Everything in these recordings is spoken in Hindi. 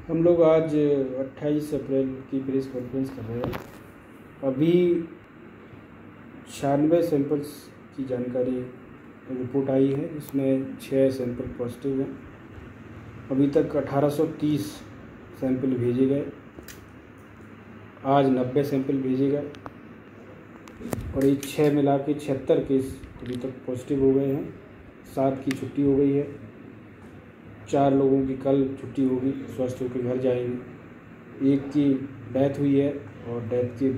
हम लोग आज 28 अप्रैल की प्रेस कॉन्फ्रेंस कर रहे हैं। अभी 96 सैंपल्स की जानकारी रिपोर्ट आई है, इसमें 6 सैंपल पॉजिटिव हैं। अभी तक 1830 सैंपल भेजे गए, आज 90 सैंपल भेजे गए और ये 6 मिला के 76 केस अभी तक पॉजिटिव हो गए हैं। 7 की छुट्टी हो गई है, 4 लोगों की कल छुट्टी होगी, स्वस्थ होकर घर जाएंगे। एक की डेथ हुई है और डेथ के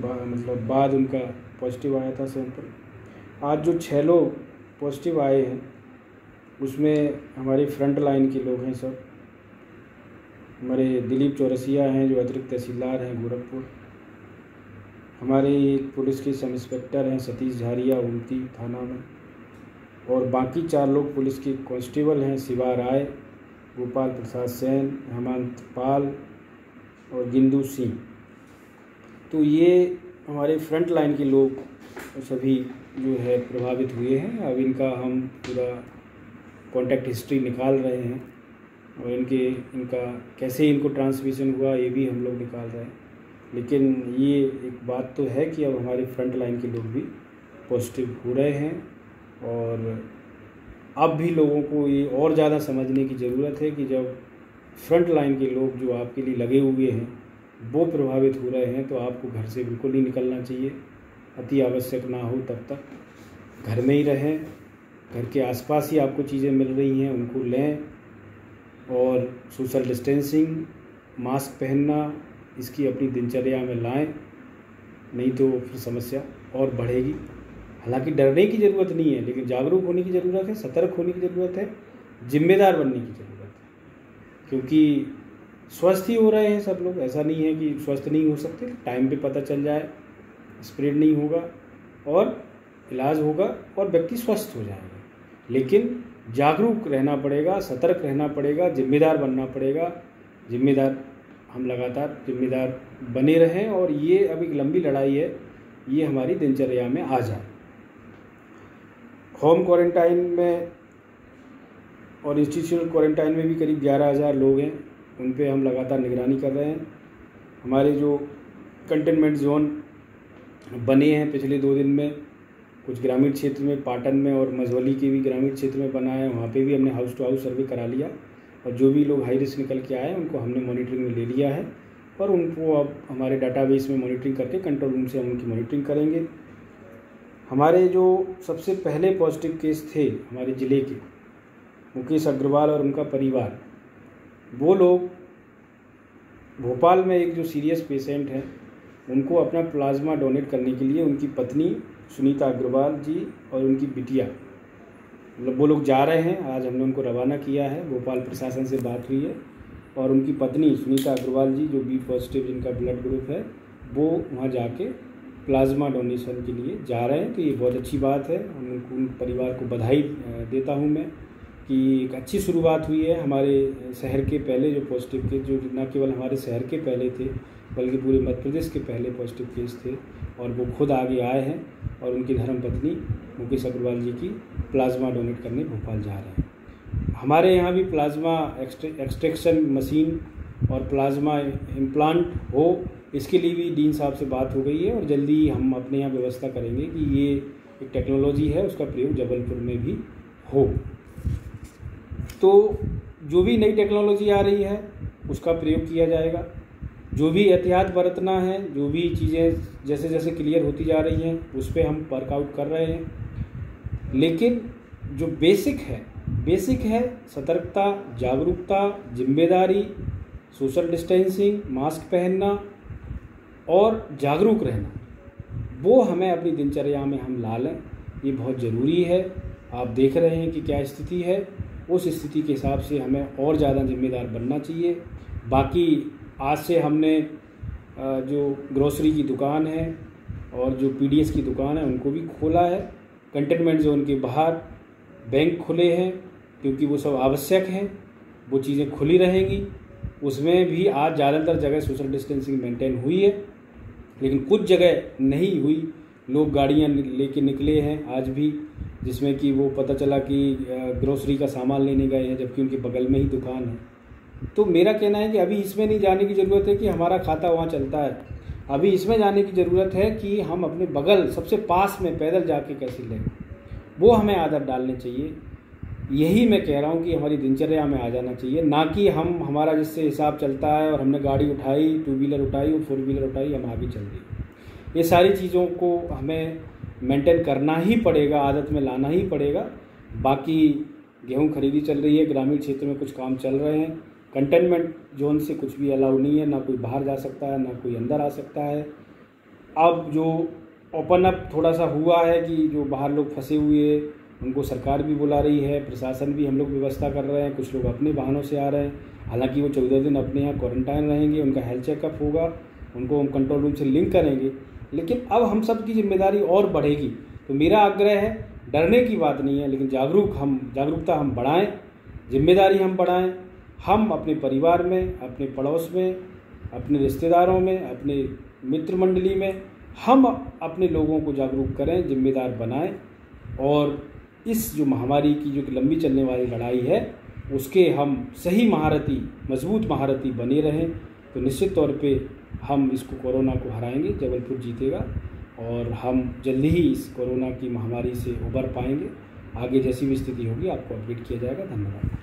बाद उनका पॉजिटिव आया था सैंपल। आज जो 6 लोग पॉजिटिव आए हैं उसमें हमारी फ्रंट लाइन के लोग हैं। सब हमारे दिलीप चौरसिया हैं जो अतिरिक्त तहसीलदार हैं गोरखपुर। हमारे एक पुलिस के सब इंस्पेक्टर हैं सतीश झारिया उमती थाना में, और बाकी 4 लोग पुलिस के कांस्टेबल हैं शिवा राय, गोपाल प्रसाद सेन, हेमंत पाल और गिंदू सिंह। तो ये हमारे फ्रंट लाइन के लोग सभी जो है प्रभावित हुए हैं। अब इनका हम पूरा कॉन्टैक्ट हिस्ट्री निकाल रहे हैं और इनका कैसे इनको ट्रांसमिशन हुआ ये भी हम लोग निकाल रहे हैं। लेकिन ये एक बात तो है कि अब हमारे फ्रंट लाइन के लोग भी पॉजिटिव हो रहे हैं और अब भी लोगों को ये और ज़्यादा समझने की ज़रूरत है कि जब फ्रंट लाइन के लोग जो आपके लिए लगे हुए हैं वो प्रभावित हो रहे हैं तो आपको घर से बिल्कुल नहीं निकलना चाहिए। अति आवश्यक ना हो तब तक घर में ही रहें। घर के आसपास ही आपको चीज़ें मिल रही हैं उनको लें, और सोशल डिस्टेंसिंग, मास्क पहनना इसकी अपनी दिनचर्या में लाएं, नहीं तो फिर समस्या और बढ़ेगी। हालांकि डरने की ज़रूरत नहीं है, लेकिन जागरूक होने की ज़रूरत है, सतर्क होने की ज़रूरत है, जिम्मेदार बनने की ज़रूरत है। क्योंकि स्वस्थ ही हो रहे हैं सब लोग, ऐसा नहीं है कि स्वस्थ नहीं हो सकते। टाइम पे पता चल जाए, स्प्रेड नहीं होगा और इलाज होगा और व्यक्ति स्वस्थ हो जाएगा। लेकिन जागरूक रहना पड़ेगा, सतर्क रहना पड़ेगा, जिम्मेदार बनना पड़ेगा। जिम्मेदार हम लगातार जिम्मेदार बने रहें और ये अब एक लंबी लड़ाई है, ये हमारी दिनचर्या में आ जाए। होम क्वारंटाइन में और इंस्टीट्यूशनल क्वारंटाइन में भी करीब 11,000 लोग हैं, उन पे हम लगातार निगरानी कर रहे हैं। हमारे जो कंटेनमेंट जोन बने हैं पिछले 2 दिन में, कुछ ग्रामीण क्षेत्र में पाटन में और मझौली के भी ग्रामीण क्षेत्र में बना है, वहाँ पे भी हमने हाउस टू हाउस सर्वे करा लिया और जो भी लोग हाई रिस्क निकल के आए उनको हमने मॉनिटरिंग में ले लिया है और उनको अब हमारे डाटाबेस में मॉनिटरिंग करके कंट्रोल रूम से हम उनकी मॉनिटरिंग करेंगे। हमारे जो सबसे पहले पॉजिटिव केस थे हमारे ज़िले के, मुकेश अग्रवाल और उनका परिवार, वो लोग भोपाल में एक जो सीरियस पेशेंट हैं उनको अपना प्लाज्मा डोनेट करने के लिए उनकी पत्नी सुनीता अग्रवाल जी और उनकी बिटिया, मतलब वो लोग जा रहे हैं। आज हमने उनको रवाना किया है, भोपाल प्रशासन से बात हुई है और उनकी पत्नी सुनीता अग्रवाल जी जो बी पॉजिटिव जिनका ब्लड ग्रुप है वो वहाँ जाके प्लाज्मा डोनेशन के लिए जा रहे हैं। तो ये बहुत अच्छी बात है, उन परिवार को बधाई देता हूँ मैं कि एक अच्छी शुरुआत हुई है। हमारे शहर के पहले जो पॉजिटिव केस, जो न केवल हमारे शहर के पहले थे बल्कि पूरे मध्य प्रदेश के पहले पॉजिटिव केस थे, और वो खुद आगे आए हैं और उनकी धर्मपत्नी मुकेश अग्रवाल जी की प्लाज्मा डोनेट करने भोपाल जा रहे हैं। हमारे यहाँ भी प्लाज्मा एक्सट्रैक्शन मशीन और प्लाज्मा इम्प्लांट हो, इसके लिए भी डीन साहब से बात हो गई है और जल्दी हम अपने यहाँ व्यवस्था करेंगे कि ये एक टेक्नोलॉजी है उसका प्रयोग जबलपुर में भी हो। तो जो भी नई टेक्नोलॉजी आ रही है उसका प्रयोग किया जाएगा। जो भी एहतियात बरतना है, जो भी चीज़ें जैसे जैसे क्लियर होती जा रही हैं उस पर हम वर्कआउट कर रहे हैं। लेकिन जो बेसिक है सतर्कता, जागरूकता, जिम्मेदारी, सोशल डिस्टेंसिंग, मास्क पहनना और जागरूक रहना, वो हमें अपनी दिनचर्या में हम ला लें, ये बहुत ज़रूरी है। आप देख रहे हैं कि क्या स्थिति है, उस स्थिति के हिसाब से हमें और ज़्यादा जिम्मेदार बनना चाहिए। बाकी आज से हमने जो ग्रोसरी की दुकान है और जो पीडीएस की दुकान है उनको भी खोला है। कंटेनमेंट जोन के बाहर बैंक खुले हैं क्योंकि वो सब आवश्यक हैं, वो चीज़ें खुली रहेंगी। उसमें भी आज ज़्यादातर जगह सोशल डिस्टेंसिंग मेंटेन हुई है, लेकिन कुछ जगह नहीं हुई। लोग गाड़ियां लेके निकले हैं आज भी, जिसमें कि वो पता चला कि ग्रोसरी का सामान लेने गए हैं जबकि उनके बगल में ही दुकान है। तो मेरा कहना है कि अभी इसमें नहीं जाने की ज़रूरत है कि हमारा खाता वहाँ चलता है। अभी इसमें जाने की ज़रूरत है कि हम अपने बगल सबसे पास में पैदल जाके कैसे लें, वो हमें आदत डालनी चाहिए। यही मैं कह रहा हूँ कि हमारी दिनचर्या में आ जाना चाहिए, ना कि हम हमारा जिससे हिसाब चलता है और हमने गाड़ी उठाई, 2 व्हीलर उठाई और 4 व्हीलर उठाई, हम आगे चल दिए। ये सारी चीज़ों को हमें मेंटेन करना ही पड़ेगा, आदत में लाना ही पड़ेगा। बाकी गेहूँ खरीदी चल रही है, ग्रामीण क्षेत्र में कुछ काम चल रहे हैं। कंटेनमेंट जोन से कुछ भी अलाउ नहीं है, ना कोई बाहर जा सकता है, ना कोई अंदर आ सकता है। अब जो ओपन अप थोड़ा सा हुआ है कि जो बाहर लोग फंसे हुए उनको सरकार भी बुला रही है, प्रशासन भी, हम लोग व्यवस्था कर रहे हैं। कुछ लोग अपने वाहनों से आ रहे हैं, हालांकि वो 14 दिन अपने यहाँ क्वारंटाइन रहेंगे, उनका हेल्थ चेकअप होगा, उनको हम कंट्रोल रूम से लिंक करेंगे। लेकिन अब हम सब की जिम्मेदारी और बढ़ेगी। तो मेरा आग्रह है, डरने की बात नहीं है, लेकिन जागरूकता हम बढ़ाएं, जिम्मेदारी हम बढ़ाएं। हम अपने परिवार में, अपने पड़ोस में, अपने रिश्तेदारों में, अपने मित्र मंडली में हम अपने लोगों को जागरूक करें, जिम्मेदार बनाएं और इस जो महामारी की जो लंबी चलने वाली लड़ाई है उसके हम सही महारथी, मजबूत महारथी बने रहें। तो निश्चित तौर पे हम इसको, कोरोना को हराएंगे, जबलपुर जीतेगा और हम जल्दी ही इस कोरोना की महामारी से उबर पाएंगे। आगे जैसी भी स्थिति होगी आपको अपडेट किया जाएगा। धन्यवाद।